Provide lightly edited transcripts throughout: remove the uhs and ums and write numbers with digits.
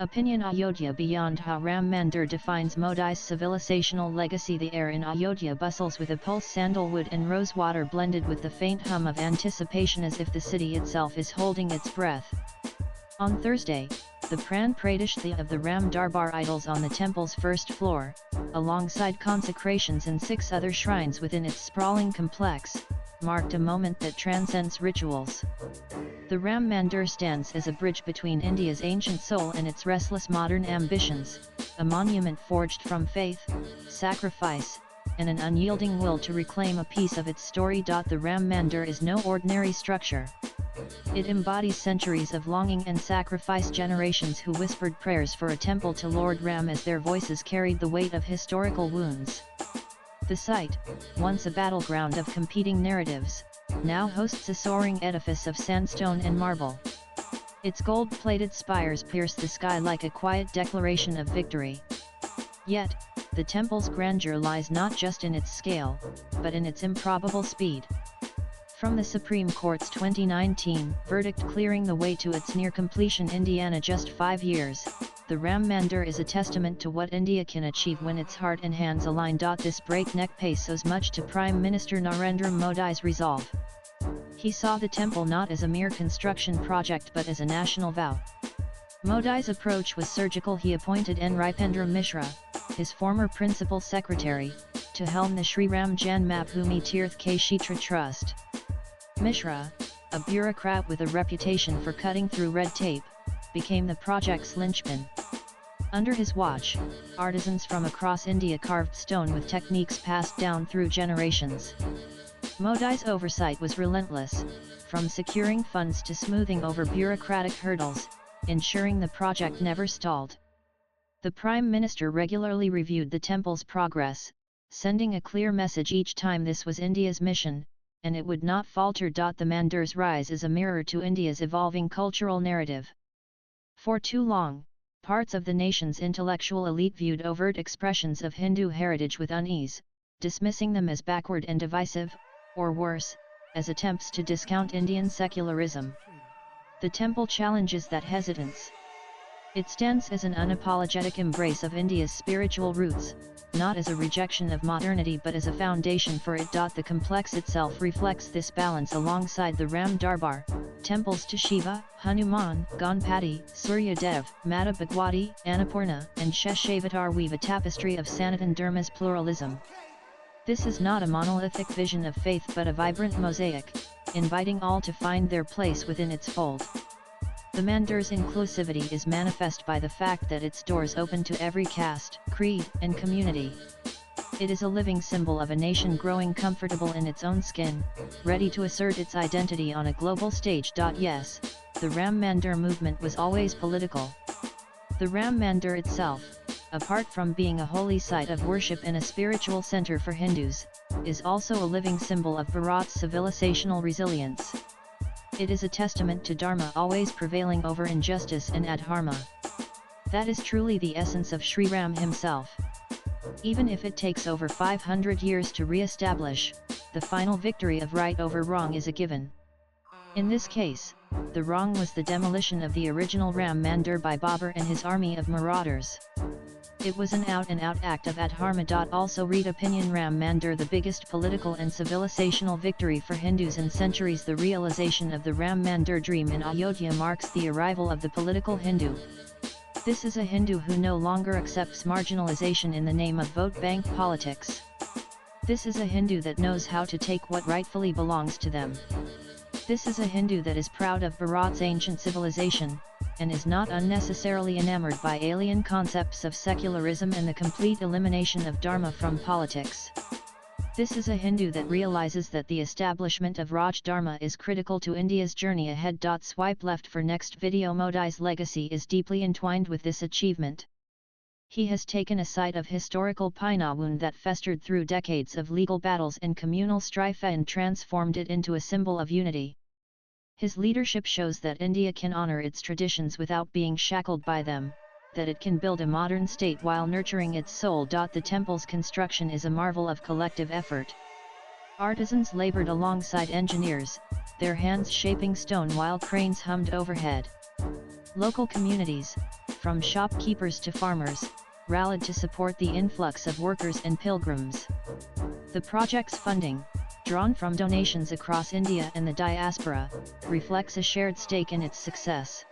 Opinion Ayodhya beyond how Ram Mandir defines Modi's civilisational legacy. The air in Ayodhya bustles with a pulse sandalwood and rosewater blended with the faint hum of anticipation as if the city itself is holding its breath. On Thursday, the Pran Pradishthya of the Ram Darbar idols on the temple's first floor, alongside consecrations and 6 other shrines within its sprawling complex, marked a moment that transcends rituals. The Ram Mandir stands as a bridge between India's ancient soul and its restless modern ambitions, a monument forged from faith, sacrifice, and an unyielding will to reclaim a piece of its story. The Ram Mandir is no ordinary structure. It embodies centuries of longing and sacrifice, generations who whispered prayers for a temple to Lord Ram as their voices carried the weight of historical wounds. The site, once a battleground of competing narratives, now hosts a soaring edifice of sandstone and marble. Its gold-plated spires pierce the sky like a quiet declaration of victory. Yet, the temple's grandeur lies not just in its scale, but in its improbable speed. From the Supreme Court's 2019 verdict clearing the way to its near completion in just 5 years, the Ram Mandir is a testament to what India can achieve when its heart and hands align. This breakneck pace owes much to Prime Minister Narendra Modi's resolve. He saw the temple not as a mere construction project but as a national vow. Modi's approach was surgical. He appointed N. Ripendra Mishra, his former principal secretary, to helm the Sri Ram Janmabhoomi Tirth Kshetra Trust. Mishra, a bureaucrat with a reputation for cutting through red tape, became the project's linchpin. Under his watch, artisans from across India carved stone with techniques passed down through generations. Modi's oversight was relentless, from securing funds to smoothing over bureaucratic hurdles, ensuring the project never stalled. The Prime Minister regularly reviewed the temple's progress, sending a clear message each time this was India's mission, and it would not falter. The Mandir's rise is a mirror to India's evolving cultural narrative. For too long, parts of the nation's intellectual elite viewed overt expressions of Hindu heritage with unease, dismissing them as backward and divisive, or worse, as attempts to discount Indian secularism. The temple challenges that hesitance. It stands as an unapologetic embrace of India's spiritual roots, not as a rejection of modernity but as a foundation for it. The complex itself reflects this balance. Alongside the Ram Darbar, temples to Shiva, Hanuman, Ganpati, Suryadev, Mata Bhagwati, Annapurna, and Sheshavatar weave a tapestry of Sanatan Dharma's pluralism. This is not a monolithic vision of faith but a vibrant mosaic, inviting all to find their place within its fold. The Mandir's inclusivity is manifest by the fact that its doors open to every caste, creed, and community. It is a living symbol of a nation growing comfortable in its own skin, ready to assert its identity on a global stage. Yes, the Ram Mandir movement was always political. The Ram Mandir itself, apart from being a holy site of worship and a spiritual center for Hindus, is also a living symbol of Bharat's civilisational resilience. It is a testament to Dharma always prevailing over injustice and adharma. That is truly the essence of Sri Ram himself. Even if it takes over 500 years to re-establish, the final victory of right over wrong is a given. In this case, the wrong was the demolition of the original Ram Mandir by Babur and his army of marauders. It was an out-and-out act of adharma. Also read opinion Ram Mandir, the biggest political and civilisational victory for Hindus in centuries. The realization of the Ram Mandir dream in Ayodhya marks the arrival of the political Hindu. This is a Hindu who no longer accepts marginalization in the name of vote bank politics. This is a Hindu that knows how to take what rightfully belongs to them. This is a Hindu that is proud of Bharat's ancient civilization, and is not unnecessarily enamored by alien concepts of secularism and the complete elimination of Dharma from politics. This is a Hindu that realizes that the establishment of Raj Dharma is critical to India's journey ahead. Swipe left for next video. Modi's legacy is deeply entwined with this achievement. He has taken a site of historical wound that festered through decades of legal battles and communal strife and transformed it into a symbol of unity. His leadership shows that India can honor its traditions without being shackled by them, that it can build a modern state while nurturing its soul. The temple's construction is a marvel of collective effort. Artisans labored alongside engineers, their hands shaping stone while cranes hummed overhead. Local communities, from shopkeepers to farmers, rallied to support the influx of workers and pilgrims. The project's funding, drawn from donations across India and the diaspora, reflects a shared stake in its success.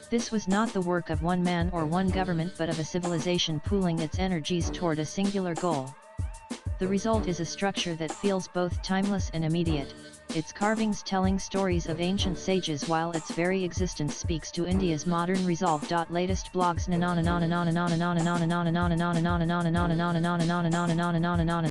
This was not the work of one man or one government but of a civilization pooling its energies toward a singular goal. The result is a structure that feels both timeless and immediate, its carvings telling stories of ancient sages while its very existence speaks to India's modern resolve. Latest blogs